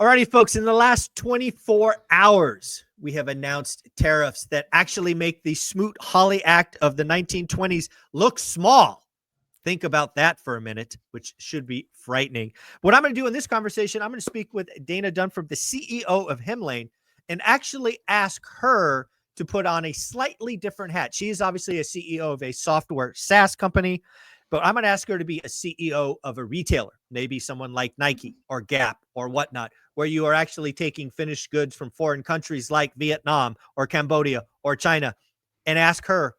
Alrighty, folks, in the last 24 hours, we have announced tariffs that actually make the Smoot-Hawley Act of the 1920s look small. Think about that for a minute, which should be frightening. What I'm going to do in this conversation, I'm going to speak with Dana Dunford, the CEO of Himlane, and actually ask her to put on a slightly different hat. She is obviously a CEO of a software SaaS company, but I'm going to ask her to be a CEO of a retailer, maybe someone like Nike or Gap or whatnot, where you are actually taking finished goods from foreign countries like Vietnam or Cambodia or China, and ask her,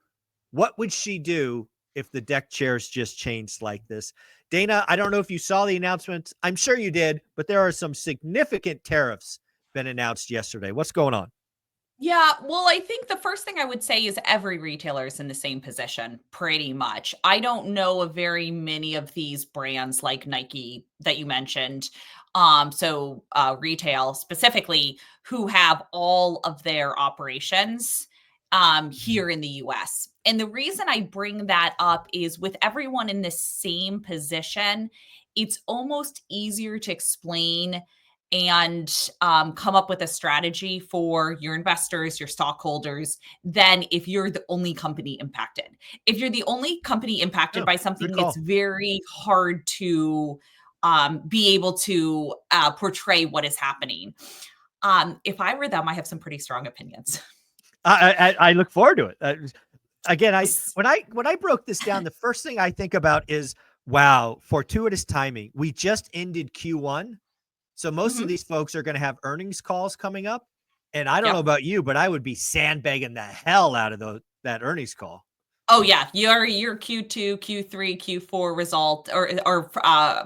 what would she do if the deck chairs just changed like this? Dana, I don't know if you saw the announcement. I'm sure you did, but there are some significant tariffs been announced yesterday. What's going on? Yeah, well, I think the first thing I would say is every retailer is in the same position, pretty much. I don't know of very many of these brands like Nike that you mentioned. Retail specifically, who have all of their operations here in the US. And the reason I bring that up is with everyone in the same position, it's almost easier to explain and come up with a strategy for your investors, your stockholders, than if you're the only company impacted. If you're the only company impacted by something, it's very hard to be able to portray what is happening. If I were them, I have some pretty strong opinions. I look forward to it. Again, when I broke this down, the first thing I think about is, wow, fortuitous timing. We just ended Q1. So most of these folks are going to have earnings calls coming up. And I don't know about you, but I would be sandbagging the hell out of that earnings call. Oh yeah, your Q2, Q3, Q4 result or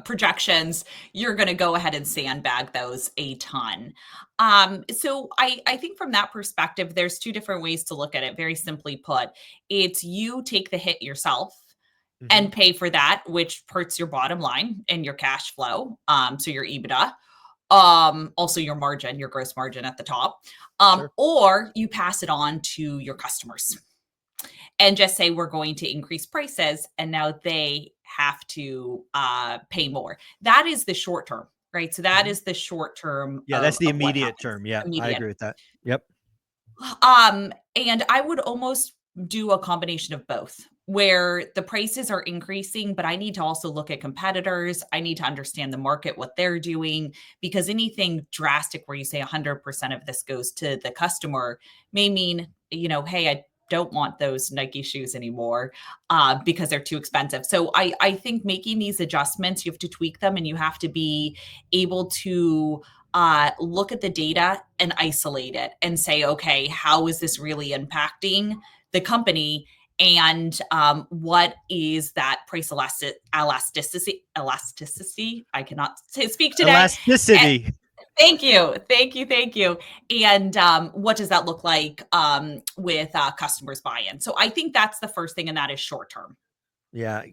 projections, you're going to go ahead and sandbag those a ton. So I think from that perspective, there's two different ways to look at it. Very simply put, it's you take the hit yourself and pay for that, which hurts your bottom line and your cash flow. So your EBITDA, also your margin, your gross margin at the top, or you pass it on to your customers and just say, we're going to increase prices. And now they have to pay more. That is the short term, right? So that is the short term. Yeah, that's the immediate term. Yeah, I agree with that. Yep. And I would almost do a combination of both, where the prices are increasing, but I need to also look at competitors. I need to understand the market, what they're doing, because anything drastic where you say 100% of this goes to the customer may mean, hey, I don't want those Nike shoes anymore because they're too expensive. So I think making these adjustments, you have to tweak them, and you have to be able to look at the data and isolate it and say, okay, how is this really impacting the company? And what is that price elasticity? I cannot speak today. Elasticity. Thank you. And what does that look like with customers buy-in? So I think that's the first thing, and that is short term. Yeah.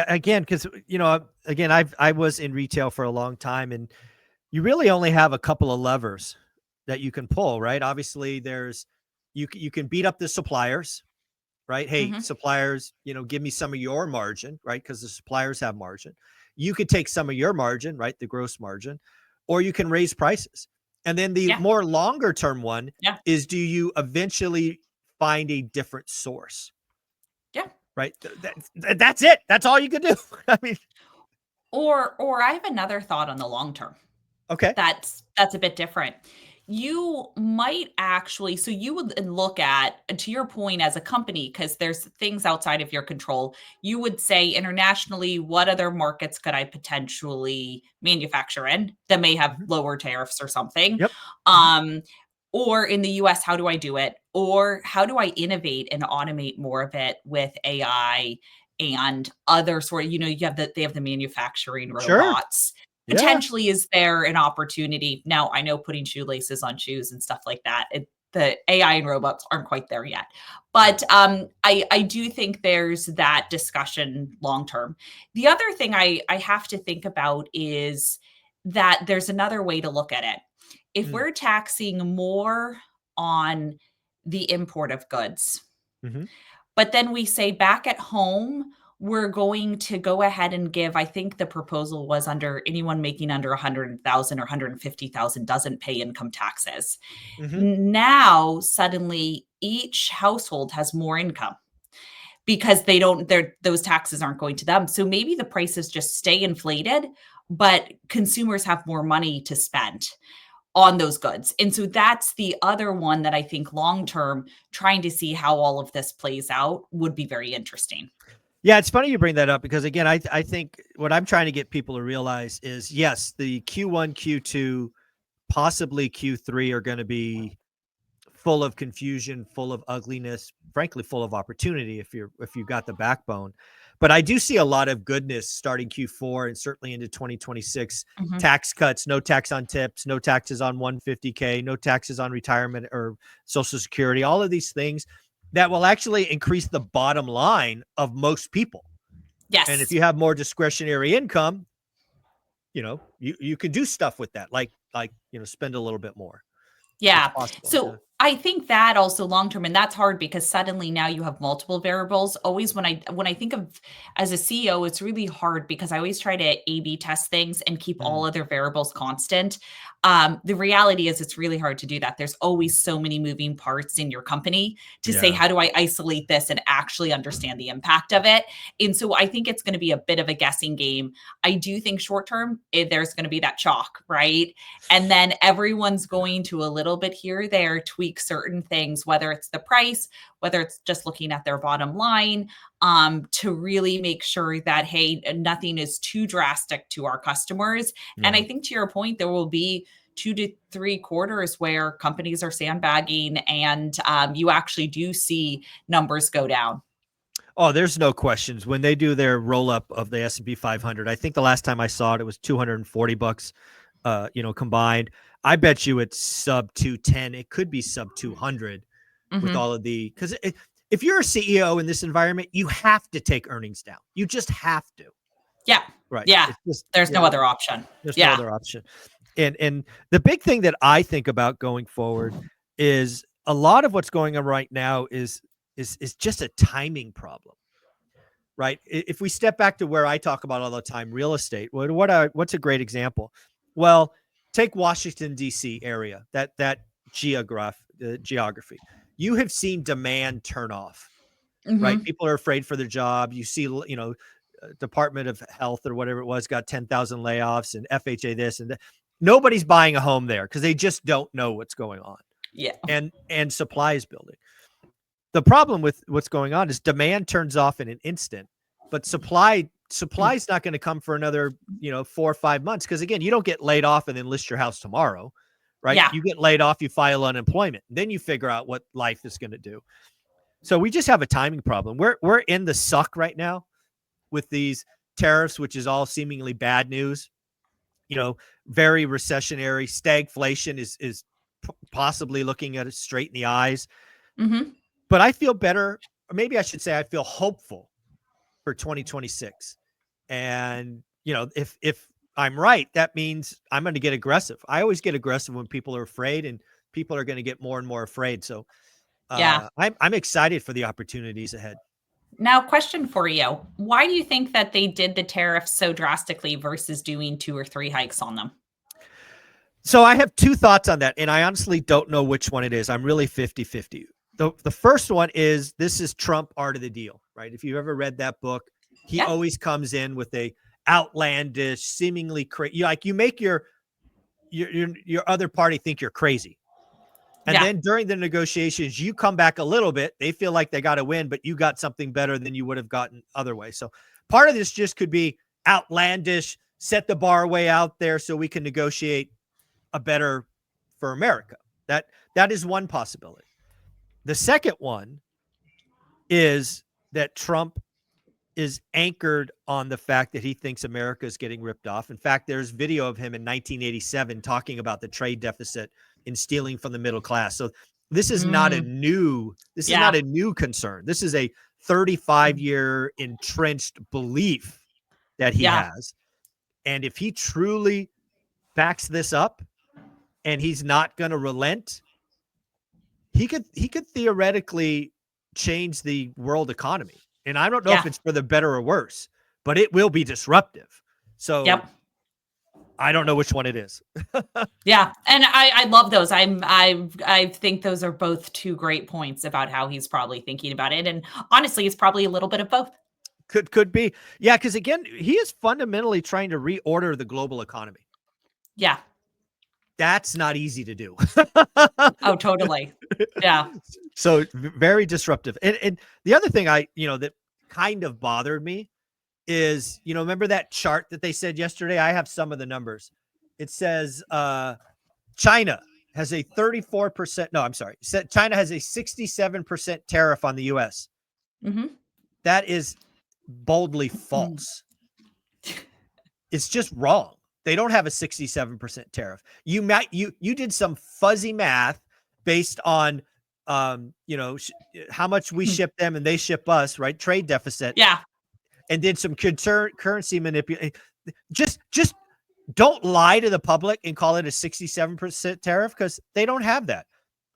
Again, because I was in retail for a long time, and you really only have a couple of levers that you can pull, right? Obviously, you can beat up the suppliers, right? Hey, suppliers, give me some of your margin, right? Because the suppliers have margin. You could take some of your margin, right? The gross margin, or you can raise prices. And then the more longer term one is, do you eventually find a different source? Yeah. Right. That's it. That's all you can do. I mean, or I have another thought on the long term. Okay. That's a bit different. You might actually, so you would look at, to your point as a company, because there's things outside of your control, you would say internationally, what other markets could I potentially manufacture in that may have lower tariffs or something? Yep. Or in the US, how do I do it? Or how do I innovate and automate more of it with AI and other sort of, they have the manufacturing robots. Yeah. Potentially, is there an opportunity? Now, I know putting shoelaces on shoes and stuff like that, the AI and robots aren't quite there yet. But I do think there's that discussion long term. The other thing I have to think about is that there's another way to look at it. If we're taxing more on the import of goods, but then we say back at home, we're going to go ahead and give, I think the proposal was under anyone making under 100,000 or 150,000 doesn't pay income taxes. Hmm. Now, suddenly each household has more income because those taxes aren't going to them. So maybe the prices just stay inflated, but consumers have more money to spend on those goods. And so that's the other one that I think long term, trying to see how all of this plays out would be very interesting. Yeah, it's funny you bring that up because again, I think what I'm trying to get people to realize is yes, the Q1, Q2, possibly Q3 are going to be full of confusion, full of ugliness, frankly, full of opportunity if you've got the backbone. But I do see a lot of goodness starting Q4 and certainly into 2026. Mhm. Tax cuts, no tax on tips, no taxes on 150K, no taxes on retirement or Social Security, all of these things that will actually increase the bottom line of most people. And if Yes. you have more discretionary income, you can do stuff with that, like spend a little bit more. It's Yeah. possible. Yeah. So I think that also long term, and that's hard because suddenly now you have multiple variables. Always when I think of as a CEO, it's really hard because I always try to A/B test things and keep all Mm, other variables constant. The reality is it's really hard to do that. There's always so many moving parts in your company to say, yeah. how do I isolate this and actually understand the impact of it? And so I think it's going to be a bit of a guessing game. I do think short term, there's going to be that shock, right? And then everyone's going to a little bit here or there tweak certain things, whether it's the price, whether it's just looking at their bottom line, to really make sure that, hey, nothing is too drastic to our customers. And Yeah. I think to your point, there will be 2 to 3 quarters where companies are sandbagging and you actually do see numbers go down. Oh, there's no questions. When they do their roll up of the S&P 500, I think the last time I saw it, it was $240, combined. I bet you it's sub 210. It could be sub 200 with Hmm. all of because if you're a CEO in this environment, you have to take earnings down. You just have to. Yeah. Right. Yeah. It's just, There's no other option. there's no Yeah. other option. And the big thing that I think about going forward is a lot of what's going on right now is just a timing problem. Right? If we step back to where I talk about all the time, real estate. What's a great example? Well, take Washington D.C. area, that geography. You have seen demand turn off, right? Hmm. People are afraid for their job. You see, Department of Health or whatever it was got 10,000 layoffs and FHA this and that. Nobody's buying a home there because they just don't know what's going on, Yeah. and supply is building. The problem with what's going on is demand turns off in an instant, but supply's not going to come for another 4 or 5 months because again, you don't get laid off and then list your house tomorrow, right? Yeah. You get laid off, you file unemployment, then you figure out what life is going to do. So we just have a timing problem. We're in the suck right now with these tariffs, which is all seemingly bad news. Very recessionary. Stagflation is possibly looking at it straight in the eyes. Hmm. But I feel better, or maybe I should say I feel hopeful for 2026. And, if I'm right, that means I'm going to get aggressive. I always get aggressive when people are afraid, and people are going to get more and more afraid. So Yeah. I'm excited for the opportunities ahead. Now, question for you. Why do you think that they did the tariffs so drastically versus doing 2 or 3 hikes on them? So I have two thoughts on that, and I honestly don't know which one it is. I'm really 50-50. The first one is this is Trump Art of the Deal, right? If you've ever read that book, he Yeah. always comes in with a outlandish, seemingly crazy. You make your other party think you're crazy. And Yeah. then during the negotiations, you come back a little bit. They feel like they got to win, but you got something better than you would have gotten other way. So part of this just could be outlandish, set the bar way out there so we can negotiate a better for America. That is one possibility. The second one is that Trump is anchored on the fact that he thinks America is getting ripped off. In fact, there's video of him in 1987 talking about the trade deficit and stealing from the middle class. So this is not a Mm, new yeah. concern. This is a 35-year entrenched belief that he Yeah. has. And if he truly backs this up and he's not going to relent, he could theoretically change the world economy. And I don't know if Yeah. it's for the better or worse, but it will be disruptive. So Yep. I don't know which one it is. Yeah, and I love those. I think those are both two great points about how he's probably thinking about it, and honestly, it's probably a little bit of both. Could be. Yeah, because again, he is fundamentally trying to reorder the global economy. Yeah. That's not easy to do. Oh, totally. Yeah. So very disruptive. And the other thing that kind of bothered me is, remember that chart that they said yesterday? I have some of the numbers. It says China has a 34%. No, I'm sorry. China has a 67% tariff on the US. Mhm. That is boldly false. It's just wrong. They don't have a 67% tariff. You did some fuzzy math based on how much we ship them and they ship us, right? Trade deficit. Yeah. And did some currency manipulation. Just don't lie to the public and call it a 67% tariff, because they don't have that.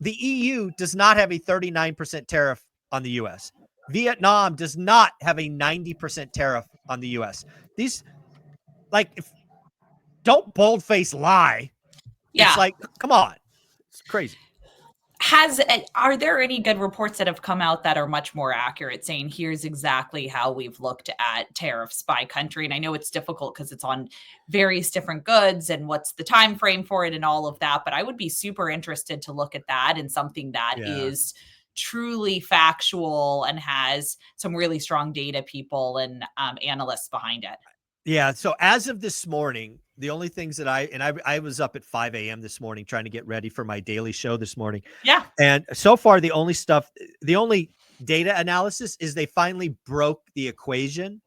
The EU does not have a 39% tariff on the US. Vietnam does not have a 90% tariff on the US. These, don't boldface lie. It's Yeah. like, come on. It's crazy. Are there any good reports that have come out that are much more accurate, saying here's exactly how we've looked at tariffs by country? And I know it's difficult because it's on various different goods and what's the time frame for it and all of that, but I would be super interested to look at that and something that Yeah. is truly factual and has some really strong data people and analysts behind it. Yeah. So as of this morning, the only things that I was up at 5 a.m. this morning trying to get ready for my daily show this morning. Yeah. And so far, the only data analysis is they finally broke the equation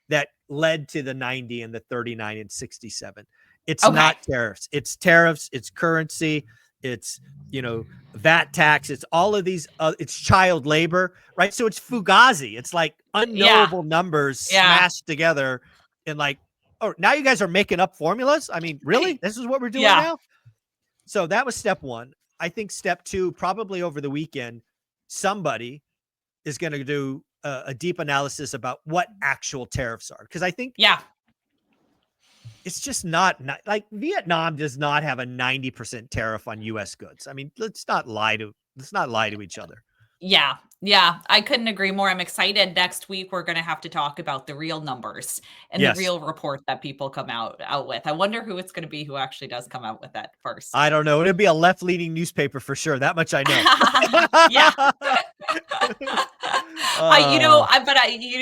that led to the 90 and the 39 and 67. It's Okay. not tariffs. It's tariffs. It's currency. It's, VAT tax. It's all of these. It's child labor, right? So it's fugazi. It's like unknowable numbers smashed together. And like, oh, now you guys are making up formulas? I mean, really? This is what we're doing now? So that was step one. I think step two, probably over the weekend, somebody is going to do a deep analysis about what actual tariffs are. Because I think it's just not like Vietnam does not have a 90% tariff on US goods. I mean, let's not lie to each other. Yeah, I couldn't agree more. I'm excited. Next week, we're going to have to talk about the real numbers and the real report that people come out with. I wonder who it's going to be who actually does come out with that first. I don't know. It'll be a left-leaning newspaper for sure. That much I know. Yeah.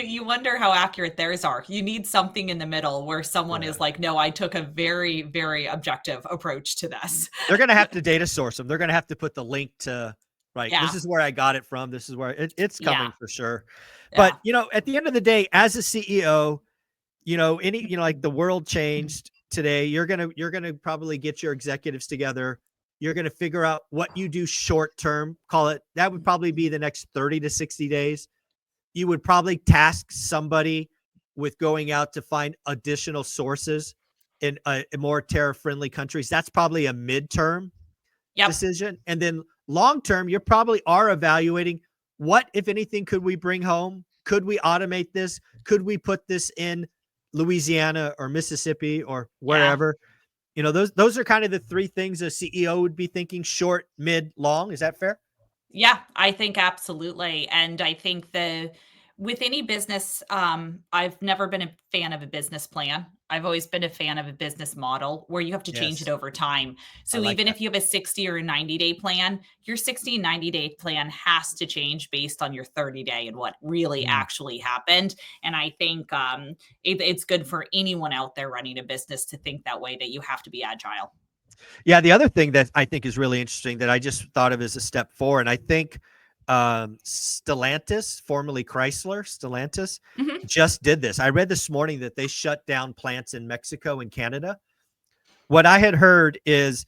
You wonder how accurate theirs are. You need something in the middle where someone is like, no, I took a very, very objective approach to this. They're going to have to data source them. They're going to have to put the link to, right, this is where I got it from. This is where it's coming for sure. But, at the end of the day, as a CEO, like the world changed today. You're going to probably get your executives together. You're going to figure out what you do short term, that would probably be the next 30 to 60 days. You would probably task somebody with going out to find additional sources in more tariff friendly countries. That's probably a midterm decision. And then long term, you probably are evaluating what, if anything, could we bring home? Could we automate this? Could we put this in Louisiana or Mississippi or wherever? Those are kind of the three things a CEO would be thinking: short, mid, long. Is that fair? Yeah, I think absolutely. And I think with any business, I've never been a fan of a business plan. I've always been a fan of a business model where you have to change it over time. So even if you have a 60 or a 90-day plan, your 60 and 90-day plan has to change based on your 30-day and what really actually happened. And I think it's good for anyone out there running a business to think that way, that you have to be agile. Yeah. The other thing that I think is really interesting that I just thought of as a step forward, and I think Stellantis, formerly Chrysler, Stellantis, just did this. I read this morning that they shut down plants in Mexico and Canada. What I had heard is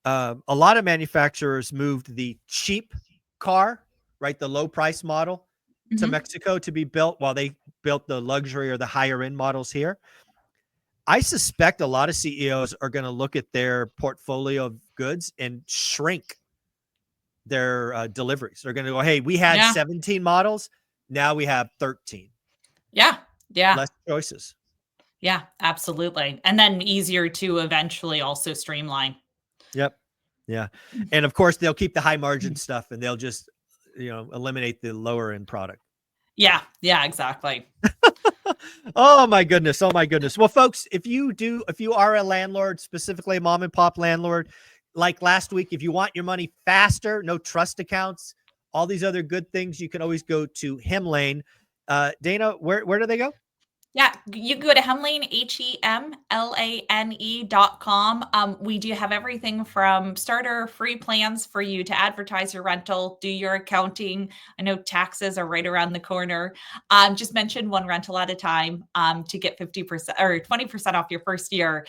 a lot of manufacturers moved the cheap car, right, the low price model, to Mexico to be built, while they built the luxury or the higher end models here. I suspect a lot of CEOs are going to look at their portfolio of goods and shrink their deliveries. They're going to go, hey, we had 17 models. Now we have 13. Yeah. Yeah. Less choices. Yeah, absolutely. And then easier to eventually also streamline. Yep. Yeah. And of course, they'll keep the high margin stuff and they'll just, eliminate the lower end product. Yeah. Yeah, exactly. Oh my goodness. Oh my goodness. Well, folks, if you are a landlord, specifically a mom and pop landlord, like last week, if you want your money faster, no trust accounts, all these other good things, you can always go to Hemlane. Dana, where do they go? Yeah, you can go to Hemlane, HEMLANE.com. We do have everything from starter free plans for you to advertise your rental, do your accounting. I know taxes are right around the corner. Just mention one rental at a time to get 50% or 20% off your first year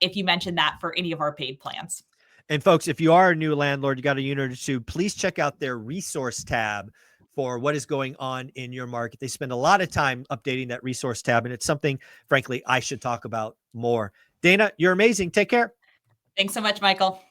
if you mention that for any of our paid plans. And folks, if you are a new landlord, you got a unit or two, please check out their resource tab for what is going on in your market. They spend a lot of time updating that resource tab, and it's something, frankly, I should talk about more. Dana, you're amazing. Take care. Thanks so much, Michael.